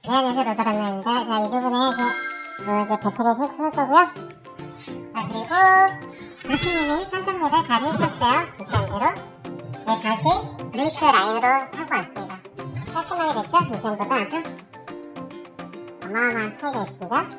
미안해서 로드라는데, 자, 이 부분에 이제 배터리를 설치할 거고요. 자, 그리고 불피님이 선정리를 잘 해주셨어요. 지시한 대로. 네, 다시 브레이크 라인으로 타고 왔습니다. 깔끔하게 됐죠? 이전보다 아주 어마어마한 차이가 있습니다.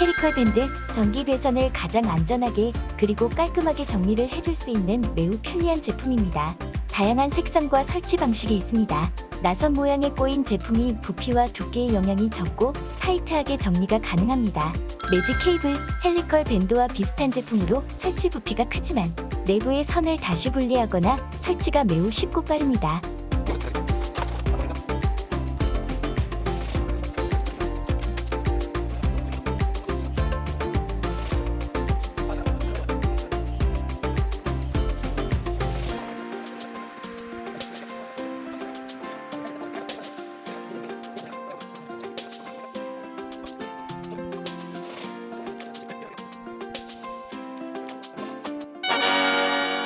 헤리컬 밴드 전기 배선을 가장 안전하게 그리고 깔끔하게 정리를 해줄 수 있는 매우 편리한 제품입니다. 다양한 색상과 설치 방식이 있습니다. 나선 모양에 꼬인 제품이 부피와 두께의 영향이 적고 타이트하게 정리가 가능합니다. 매직 케이블, 헬리컬 밴드와 비슷한 제품으로 설치 부피가 크지만 내부의 선을 다시 분리하거나 설치가 매우 쉽고 빠릅니다.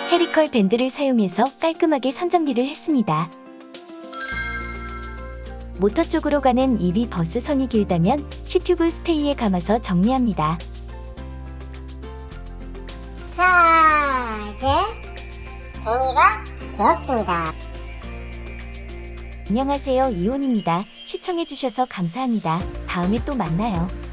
헤리컬 밴드를 사용해서 깔끔하게 선정리를 했습니다. 모터 쪽으로 가는 EV 버스 선이 길다면 C튜브 스테이에 감아서 정리합니다. 자, 이제 정리가 되었습니다. 안녕하세요, 이온입니다. 시청해주셔서 감사합니다. 다음에 또 만나요.